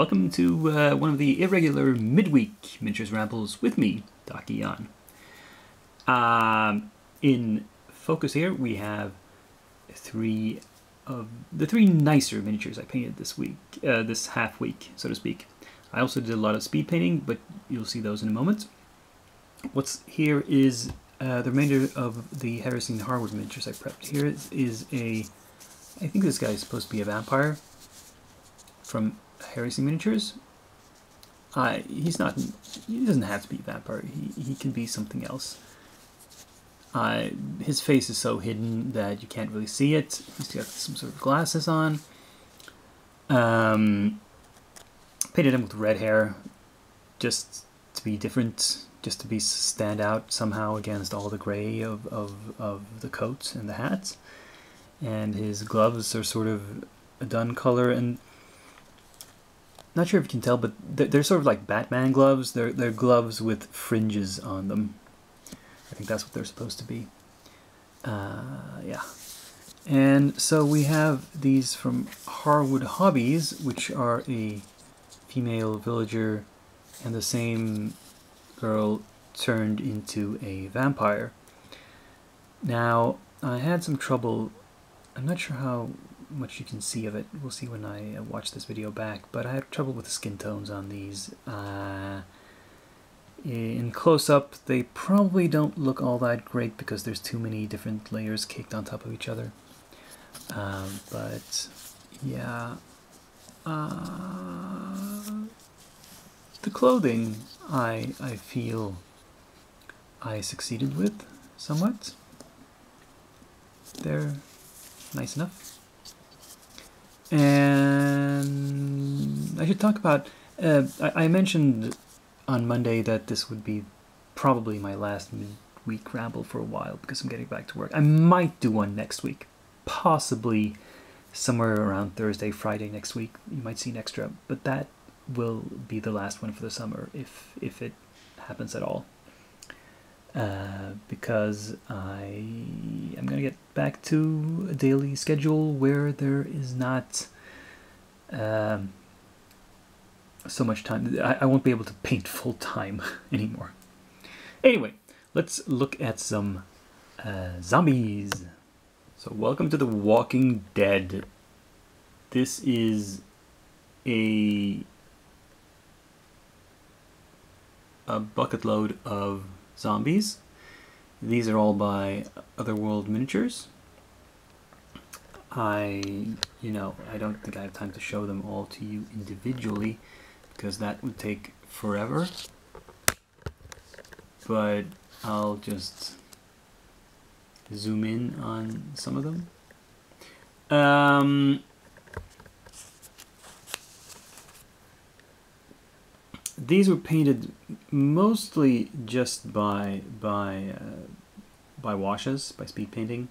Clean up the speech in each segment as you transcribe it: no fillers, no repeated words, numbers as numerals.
welcome to one of the irregular midweek miniatures rambles with me, Dakiyan. In focus here, we have three of the three nicer miniatures I painted this week, this half week, so to speak. I also did a lot of speed painting, but you'll see those in a moment. What's here is the remainder of the Harrison Harwood miniatures I prepped. Here is a, I think this guy is supposed to be a vampire from Harrison Miniatures. He's not. He doesn't have to be a vampire. He can be something else. His face is so hidden that you can't really see it. He's got some sort of glasses on. Painted him with red hair, just to be different, just to stand out somehow against all the gray of the coat and the hat. And his gloves are sort of a dun color, and not sure if you can tell, but they're sort of like Batman gloves. They're gloves with fringes on them. I think that's what they're supposed to be. Yeah. And so we have these from Harwood Hobbies, which are a female villager and the same girl turned into a vampire. Now, I had some trouble. I'm not sure how much you can see of it. We'll see when I watch this video back, but I had trouble with the skin tones on these. In close-up, they probably don't look all that great because there's too many different layers caked on top of each other. But yeah, the clothing I feel I succeeded with somewhat. They're nice enough. And I should talk about, I mentioned on Monday that this would be probably my last midweek ramble for a while because I'm getting back to work. I might do one next week, possibly somewhere around Thursday, Friday next week. You might see an extra, but that will be the last one for the summer if it happens at all. Because I am going to get back to a daily schedule where there is not so much time. I won't be able to paint full time anymore. Anyway, let's look at some zombies. So welcome to The Walking Dead. This is a bucket load of zombies. These are all by Otherworld Miniatures. I don't think I have time to show them all to you individually because that would take forever. But I'll just zoom in on some of them. These were painted mostly just by washes, by speed painting.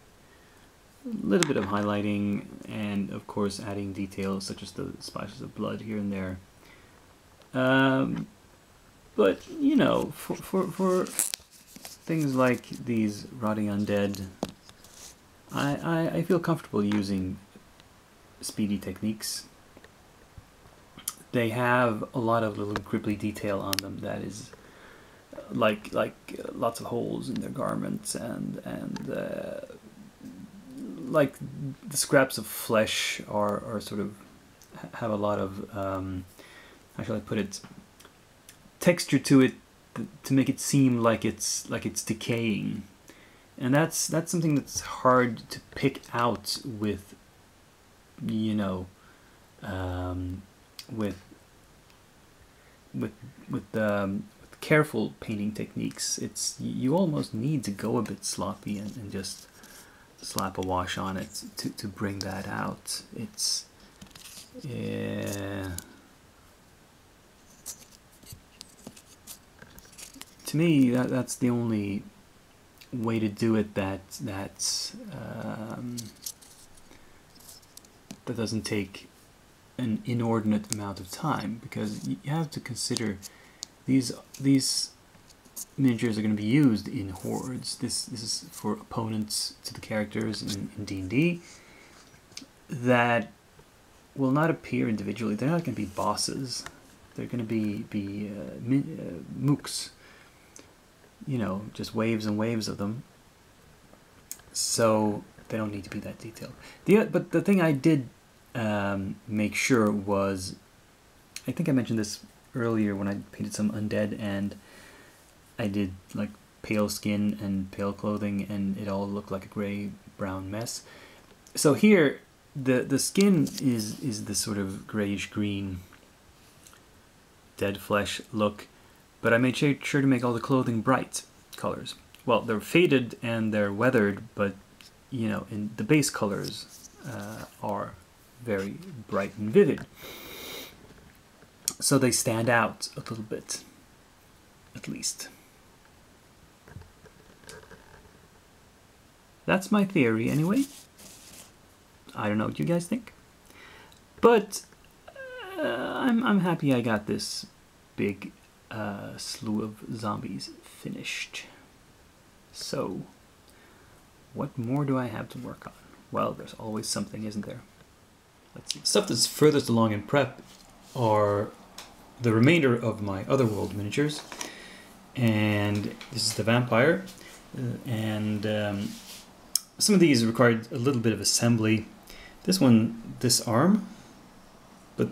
A little bit of highlighting, and of course adding details such as the splashes of blood here and there. But you know, for things like these rotting undead, I feel comfortable using speedy techniques. They have a lot of little gribbly detail on them that is like lots of holes in their garments and like the scraps of flesh are sort of have a lot of how shall I put it, texture to it to make it seem like it's decaying, and that's something that's hard to pick out with with careful painting techniques. You almost need to go a bit sloppy and just slap a wash on it to bring that out. It's to me that's the only way to do it that doesn't take an inordinate amount of time, because you have to consider these miniatures are going to be used in hordes. This is for opponents to the characters in D&D that will not appear individually. They're not going to be bosses. They're going to be mooks. You know, just waves and waves of them. So they don't need to be that detailed. But the thing I did make sure was, I think I mentioned this earlier when I painted some undead, and I did like pale skin and pale clothing, and it all looked like a gray-brown mess. So here, the skin is this sort of grayish-green, dead flesh look, but I made sure to make all the clothing bright colors. Well, they're faded and they're weathered, but you know, in the base colors are very bright and vivid. So they stand out a little bit, at least. That's my theory anyway. I don't know what you guys think. But I'm happy I got this big slew of zombies finished. So, what more do I have to work on? Well, there's always something, isn't there? Let's see. Stuff that's furthest along in prep are the remainder of my Otherworld miniatures. And this is the vampire. And some of these required a little bit of assembly. This one, this arm, but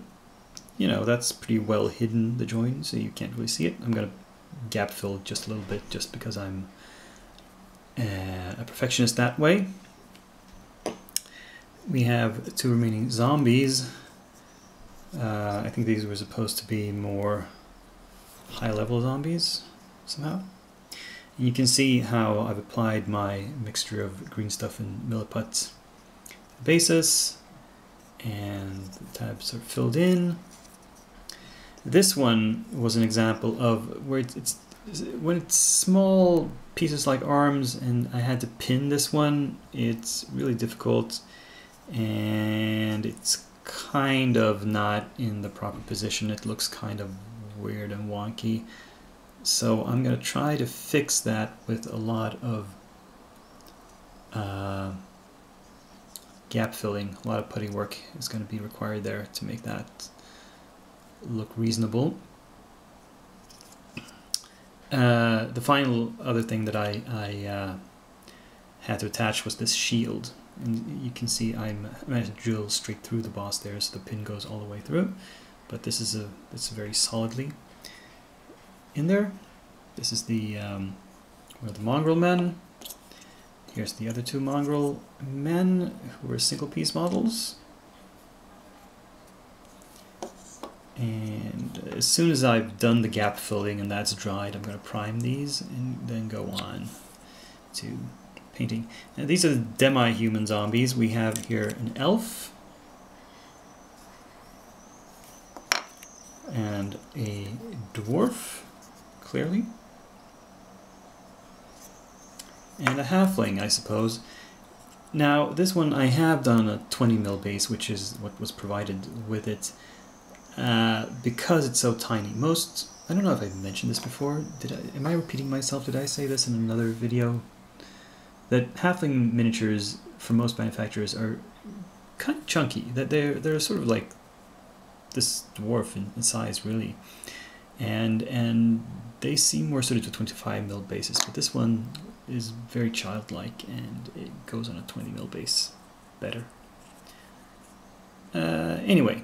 you know, that's pretty well hidden, the joint, so you can't really see it. I'm going to gap fill just a little bit just because I'm a perfectionist that way. We have 2 remaining zombies. I think these were supposed to be more high-level zombies somehow. And you can see how I've applied my mixture of green stuff and milliput basis, and the tabs are filled in. This one was an example of where it's when it's small pieces like arms, and I had to pin this one. It's really difficult, and it's kind of not in the proper position. It looks kind of weird and wonky. So I'm going to try to fix that with a lot of gap filling. A lot of putty work is going to be required there to make that look reasonable. The final other thing that I had to attach was this shield. And you can see I managed to drill straight through the boss there, so the pin goes all the way through. But this is it's very solidly in there. This is the one of the mongrel men. Here's the other 2 mongrel men who are single piece models. And as soon as I've done the gap filling and that's dried, I'm going to prime these and then go on to painting. Now, these are the demi-human zombies. We have here an elf and a dwarf, clearly, and a halfling, I suppose. Now, this one I have done a 20mm base, which is what was provided with it. Because it's so tiny. I don't know if I've mentioned this before. Am I repeating myself? Did I say this in another video? That halfling miniatures for most manufacturers are kind of chunky. That they're sort of like this dwarf in size, really, and they seem more suited to 25mm bases. But this one is very childlike, and it goes on a 20mm base better. Anyway.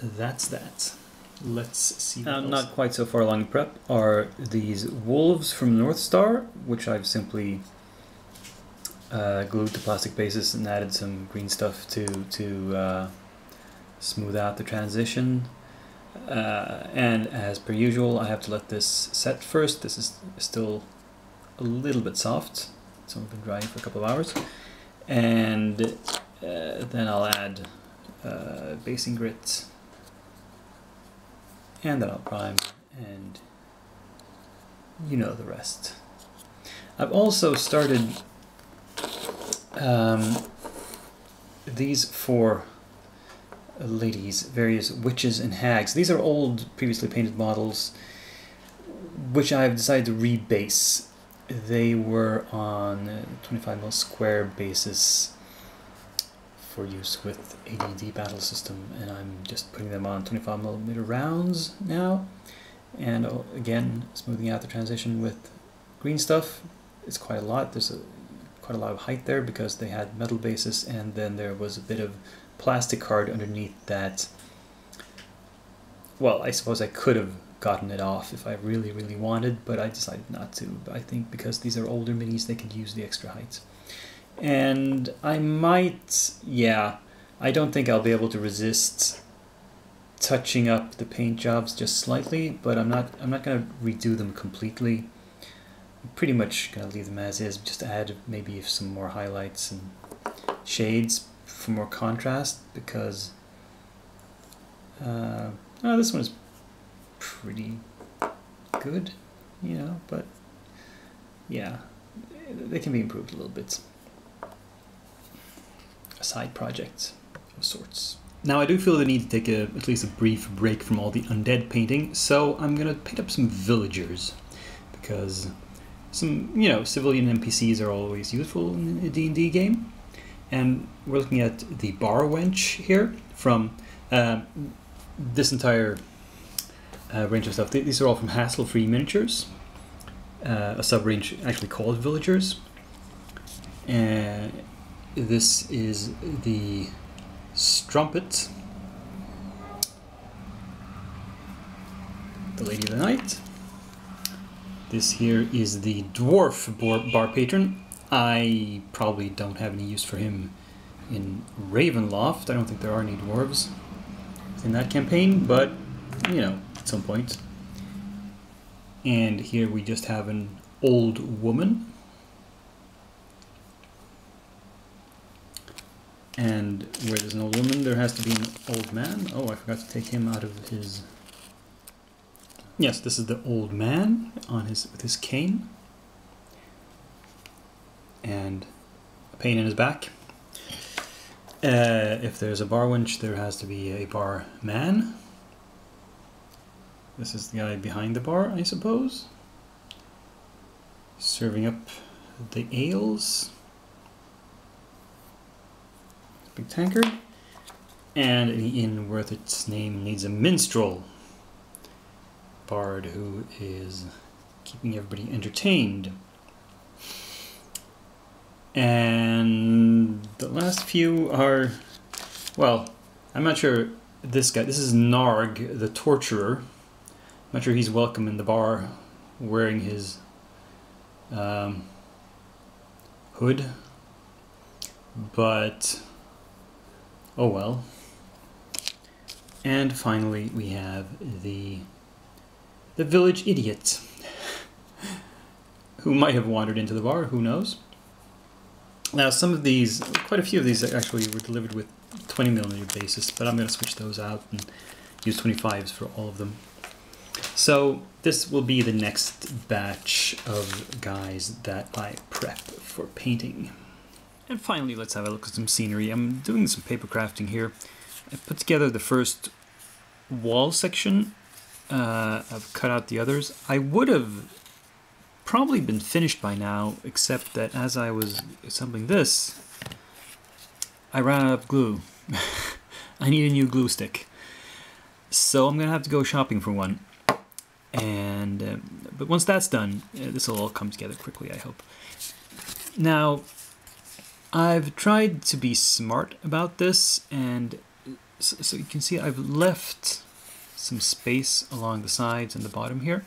That's that. Let's see. Not quite so far along in prep are these wolves from North Star, which I've simply glued to plastic bases and added some green stuff to smooth out the transition. And as per usual, I have to let this set first. This is still a little bit soft. It's only been drying for a couple of hours. And then I'll add basing grit. And then I'll prime, and you know the rest. I've also started these 4 ladies, various witches and hags. These are old, previously painted models, which I've decided to rebase. They were on 25mm square basis for use with AD&D battle system, and I'm just putting them on 25mm rounds now. And again, smoothing out the transition with green stuff. It's quite a lot. There's quite a lot of height there because they had metal bases, and then there was a bit of plastic card underneath that. Well, I suppose I could have gotten it off if I really, really wanted, but I decided not to. I think because these are older minis, they could use the extra height. And I might, yeah, I don't think I'll be able to resist touching up the paint jobs just slightly, but I'm not going to redo them completely. I'm pretty much going to leave them as is, just add maybe some more highlights and shades for more contrast, because this one is pretty good, you know, but yeah, they can be improved a little bit. A side project of sorts. Now I do feel the need to take at least a brief break from all the undead painting, so I'm gonna paint up some villagers, because some, you know, civilian NPCs are always useful in a D&D game. And we're looking at the bar wench here from this entire range of stuff. These are all from Hassle-Free Miniatures, a sub-range actually called Villagers. And this is the Strumpet, the Lady of the Night. This here is the Dwarf Bar Patron. I probably don't have any use for him in Ravenloft. I don't think there are any dwarves in that campaign, but, you know, at some point. And here we just have an old woman. And where there's an old woman, there has to be an old man. Oh, I forgot to take him out of his... Yes, this is the old man on with his cane. And a pain in his back. If there's a bar wench, there has to be a bar man. This is the guy behind the bar, I suppose. Serving up the ales. Big tankard. And any inn worth its name needs a minstrel. Bard who is keeping everybody entertained. And the last few are, well, I'm not sure this guy, this is Narg, the Torturer. I'm not sure he's welcome in the bar wearing his hood, but oh well. And finally we have the village idiot who might have wandered into the bar, who knows. Now some of these, quite a few of these actually were delivered with 20mm bases, but I'm going to switch those out and use 25s for all of them. So this will be the next batch of guys that I prep for painting. And finally, let's have a look at some scenery. I'm doing some paper crafting here. I put together the first wall section. I've cut out the others. I would have probably been finished by now, except that as I was assembling this, I ran out of glue. I need a new glue stick. So I'm going to have to go shopping for one. And but once that's done, this will all come together quickly, I hope. Now, I've tried to be smart about this, and so you can see I've left some space along the sides and the bottom here.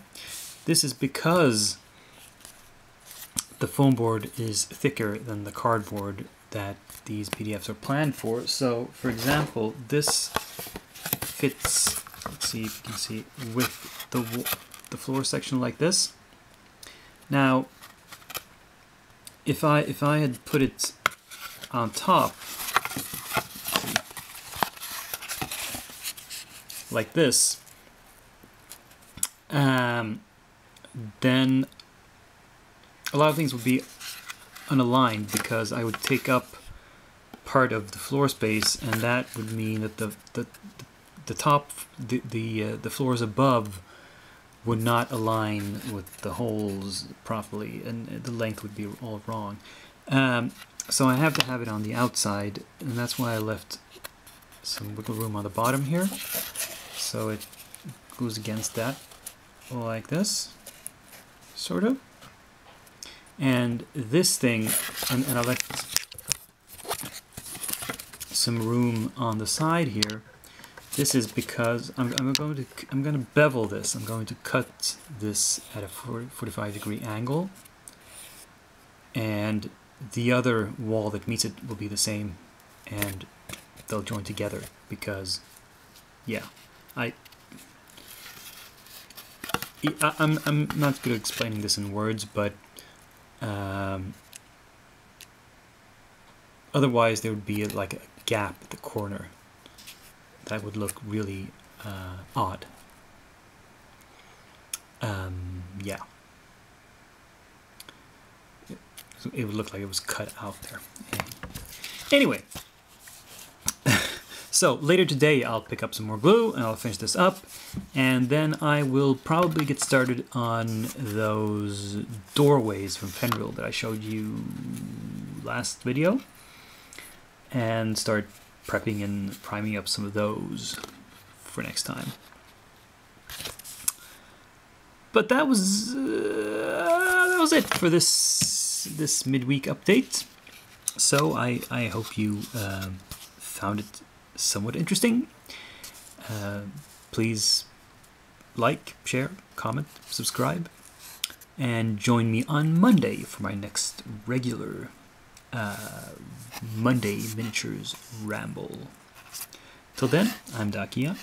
This is because the foam board is thicker than the cardboard that these PDFs are planned for. So, for example, this fits, let's see if you can see, with the floor section like this. Now, if I had put it on top like this, then a lot of things would be unaligned because I would take up part of the floor space, and that would mean that the top, the floors above would not align with the holes properly, and the length would be all wrong. So I have to have it on the outside, and that's why I left some wiggle room on the bottom here. So it goes against that like this, sort of. And this thing, and I left some room on the side here. This is because I'm going to bevel this. I'm going to cut this at a 45-degree angle, and the other wall that meets it will be the same, and they'll join together because, yeah, I'm not good at explaining this in words, but otherwise there would be like a gap at the corner. That would look really odd. Yeah. So it would look like it was cut out there. Anyway. So later today I'll pick up some more glue and I'll finish this up. And then I will probably get started on those doorways from Fenrir that I showed you last video. And start prepping and priming up some of those for next time. But that was it for this midweek update. So I hope you found it somewhat interesting. Please like, share, comment, subscribe, and join me on Monday for my next regular Monday Miniatures Ramble. Till then, I'm Dakia,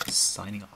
signing off.